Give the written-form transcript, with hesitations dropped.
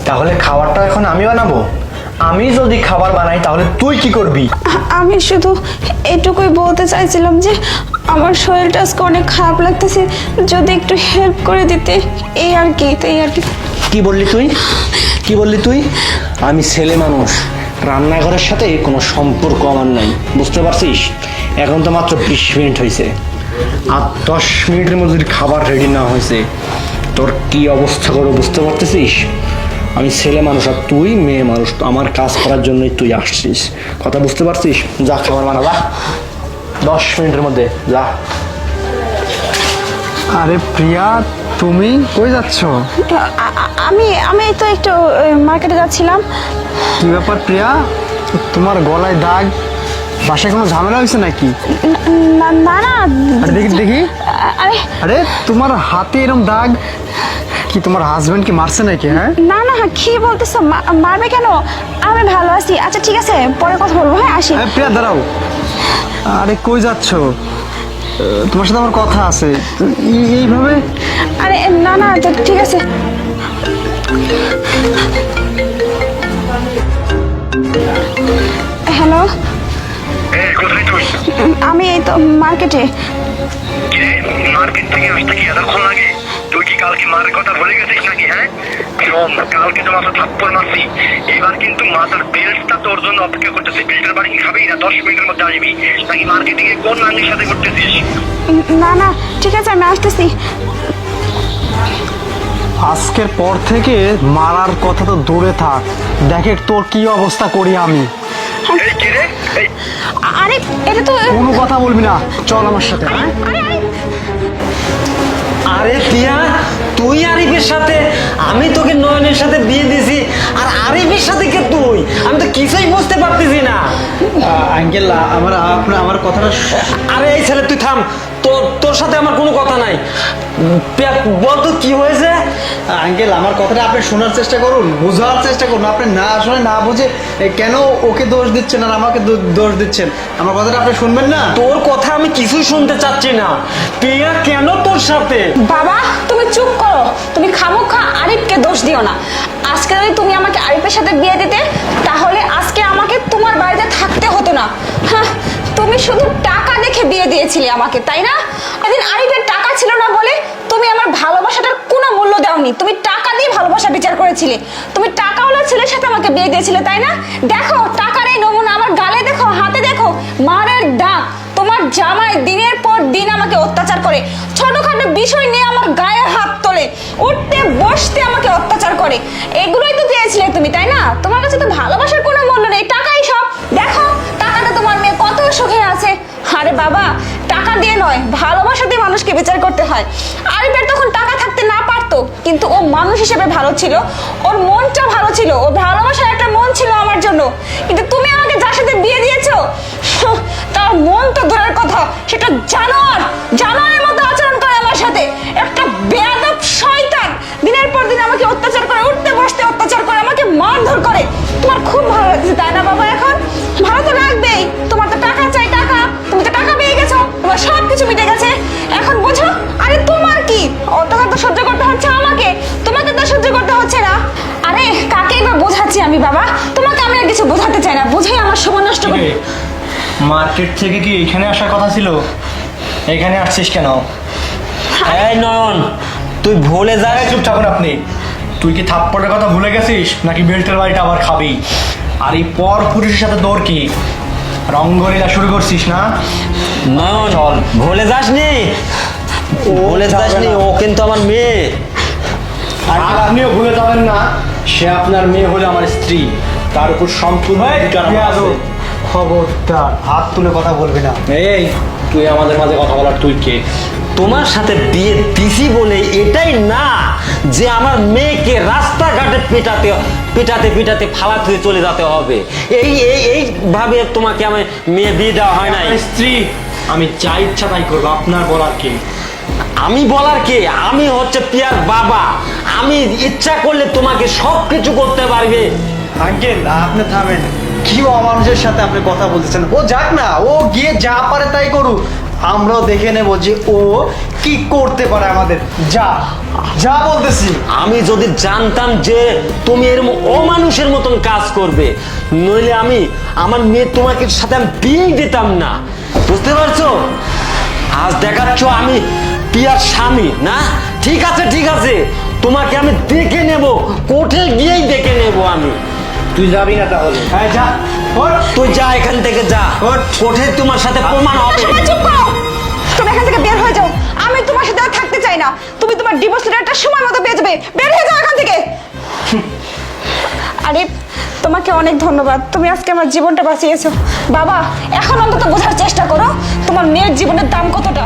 তাহলে খাবারটা এখন আমি বানাবো? আমি যদি খাবার বানাই তাহলে তুই কি করবি? আমি শুধু এটুকুই বলতে চাইছিলাম যে আমার শরীরটা আজকে অনেক খারাপ লাগতেছে, যদি একটু হেল্প করে দিতে, এই আর কি। কি বললি তুই? কি বললি তুই? আমি ছেলে মানুষ, রান্নাঘরের সাথে কোনো সম্পর্ক আমার নাই, বুঝতে পারছিস? এখন তো মাত্র 20 মিনিট হয়েছে, আর 10 মিনিটের মধ্যে যদি খাবার রেডি না হয়েছে তোর কি অবস্থা করবো বুঝতে পারতেছিস? আমি ছেলে মানুষ আর তুই মেয়ে মানুষ, আমার কাজ করার জন্যই তুই আসছিস, কথা বুঝতে পারছিস? যা খাবার বানাবা 10 মিনিটের মধ্যে, যা। আরে প্রিয়া, তুমি কই যাচ্ছ? আমি এই তো একটু মার্কেটে যাচ্ছিলাম। কি ব্যাপার প্রিয়া, তোমার গলায় দাগ? বাসায় কোনো ঝামেলা হয়েছে নাকি? না না না। আরে দেখি দেখি। আরে আরে তোমার হাতে এরকম দাগ, কি তোমার হাজবেন্ড কি মারছে নাকি? হ্যাঁ না না, কি বলতেছো? মারবে কেন? আমি ভালো আছি। আচ্ছা ঠিক আছে, পরে কথা বলবো। হ্যাঁ আসি। আরে প্রিয়া দাঁড়াও। আরে কই যাচ্ছ? তোমার সাথে আমার কথা আছে। এইভাবে? আরে না না, ঠিক আছে। হ্যালো, কোথায় তুই? আমি এই তো মার্কেটে। মার্কেট থেকে আসতে কি এতক্ষণ লাগে? তুই কি কালকে মারের কথা ভুলে গেছিস নাকি? হ্যাঁ শোন, কালকে তো মাথা থাপ্পড় মারছি, এবার কিন্তু মাথার বেল্টটা তোর জন্য অপেক্ষা করতেছে। বেল্টের বাড়ি কি খাবি না 10 মিনিটের মধ্যে আসবি? নাকি মার্কেটিং এ কোন নাঙ্গির সাথে করতেছিস? না না ঠিক আছে, আমি আসতেছি। আজকের পর থেকে মারার কথা তো দূরে থাক, দেখে তোর কি অবস্থা করি আমি। এই কি রে? এই আরে এটা তো কোনো কথা বলবি না, চল আমার সাথে। হ্যাঁ আরে আরে আরে টিয়া, তুই আরিফের সাথে? আমি তোকে নয়নের সাথে বিয়ে দিছি, আর আরিফের সাথে কে তুই? আমি তো কিছুই বুঝতে পারতেছি না। আঙ্কেল, আমার কথাটা আরে এই ছেলে তুই থাম, তোর সাথে আমার কোনো কথা নাই। বল তো কি হয়েছে? আঙ্কেল, আমার কথাটা আপনি শোনার চেষ্টা করুন, বোঝার চেষ্টা করুন। আপনি না শুনে না বুঝে কেন ওকে দোষ দিচ্ছেন আর আমাকে দোষ দিচ্ছেন? আমার কথাটা আপনি শুনবেন না? তোর কথা আমি কিছুই শুনতে চাচ্ছি না। প্রিয়া কেন তোর সাথে? বাবা, তুমি চুপ করো। তুমি খামোখা আরিফকে দোষ দিও না। আজকে যদি তুমি আমাকে আরিফের সাথে বিয়ে দিতে, তাহলে আজকে আমাকে তোমার বাড়িতে থাকতে হতো না। হ্যাঁ, তুমি শুধু টাকা দেখে বিয়ে দিয়েছিলে আমাকে, তাই না? এদিন আরিফের টাকা ছিল না বলে তুমি আমার ভালোবাসাটার কোনো মূল্য দাওনি। তুমি টাকা দিয়ে ভালোবাসা বিচার করেছিলে। তুমি টাকাওয়ালা ছেলের সাথে আমাকে বিয়ে দিয়েছিলে, তাই না? দেখো টাকার এই নমুনা, আমার গালে দেখো, হাতে দেখো, মারের দাগ। তোমার জামাই দিনের পর দিন আমাকে অত্যাচার করে, ছোটখাটো বিষয় নিয়ে আমার গায়ে হাত তোলে, উঠতে বসতে আমাকে অত্যাচার করে। এগুলোই তো চেয়েছিলে তুমি, তাই না? তোমার কাছে তো ভালোবাসার কোনো মূল্য নেই, টাকাই সব। দেখো টাকাটা তোমার মেয়ে কত সুখে আছে। আরে বাবা, টাকা দিয়ে নয়, ভালোবাসা দিয়ে মানুষকে বিচার করতে হয়। আরিফের তখন টাকা থাকতে না পারতো, কিন্তু ও মানুষ হিসেবে ভালো ছিল, ওর মনটা ভালো ছিল, ও ভালোবাসার একটা মন ছিল আমার জন্য। কিন্তু তুমি আমাকে যার সাথে বিয়ে দিয়েছো, তার মন তো দূরের কথা, সেটা জানোয়ারের মতো আচরণ করে আমার সাথে। একটা বেয়াদব শয়তান, দিনের পর দিন আমাকে অত্যাচার করে, উঠতে বসতে অত্যাচার করে, আমাকে মারধর করে। তোমার খুব ভালো লাগছে তাই না বাবা? এখন ভালো তো লাগবেই। তোমার তো টাকা চাই, টাকা। তুমি তো টাকা পেয়ে গেছো, তোমার সব কিছু মিটে গেছে, এখন বোঝো। আরে তোমার কি অত্যাচার তো সহ্য করতে হচ্ছে আমাকে, তোমাকে তো সহ্য করতে হচ্ছে না। আরে কাকেই বা বোঝাচ্ছি আমি বাবা? তোমাকে আমি আর কিছু বোঝাতে চাই না, বুঝেই আমার সময় নষ্ট করে। মার্কেট থেকে কি এখানে আসার কথা ছিল? এখানে আসছিস কেন? এই নয়ন, তুই ভুলে যাস। চুপ থাকুন আপনি। তুই কি থাপ্পড়ের কথা ভুলে গেছিস নাকি বেল্টের বাড়িটা আবার খাবি? আর এই পর পুরুষের সাথে তোর কি রঙ্গলীলা শুরু করছিস না? নয়ন চল। ভুলে যাসনি, ভুলে যাসনি, ও কিন্তু আমার মেয়ে। আর আপনিও ভুলে যাবেন না, সে আপনার মেয়ে হলে আমার স্ত্রী, তার উপর সম্পূর্ণ অধিকার আমার আছে। খবরদার, হাত তুলে কথা বলবি না। এই তুই আমাদের মাঝে কথা বলার তুই কে? তোমার সাথে বিয়ে দিছি বলে এটাই না যে আমার মেয়েকে রাস্তাঘাটে পেটাতে ফালা থেকে চলে যেতে হবে। এইভাবে তোমাকে আমার মেয়ে বিয়ে দেওয়া হয় নাই। আমার স্ত্রী, আমি যা ইচ্ছা তাই করবো, আপনার বলার কে? আমি বলার কে? আমি হচ্ছে পিয়ার বাবা, আমি ইচ্ছা করলে তোমাকে সব কিছু করতে পারবে। আঙ্কেল, আপনি থামেন। কি অমানুষের সাথে আপনি কথা বলতেছেন? ও যাক না, ও গিয়ে যা পারে তাই করুক, আমরাও দেখে নেব যে ও কি করতে পারে আমাদের? যা যা বলতেছি। আমি যদি জানতাম যে তুমি এরকম অমানুষের মতন কাজ করবে, নইলে আমি আমার মেয়ে তোমাকে সাথে আমি বিয়ে দিতাম না, বুঝতে পারছো? আজ দেখাচ্ছ আমি পিয়ার স্বামী না? ঠিক আছে ঠিক আছে, তোমাকে আমি দেখে নেব, কোর্টে গিয়েই দেখে নেব আমি। তুই যাবি না তাহলে? হ্যাঁ যা, ওঠ। তুই যা এখান থেকে যা, কোর্টে তোমার সাথে প্রমাণ হবে। সবাই চুপ করো, তুমি এখান থেকে বের হয়ে যাও। আমি তোমার সাথে আর থাকতে চাই না। তুমি তোমার ডিভোর্স লেটারটা সময় মতো পেয়ে যাবে। বের হয়ে যাও এখান থেকে। আরিফ, তোমাকে অনেক ধন্যবাদ, তুমি আজকে আমার জীবনটা বাঁচিয়েছো। বাবা, এখন অন্তত বোঝার চেষ্টা করো তোমার মেয়ের জীবনের দাম কতটা।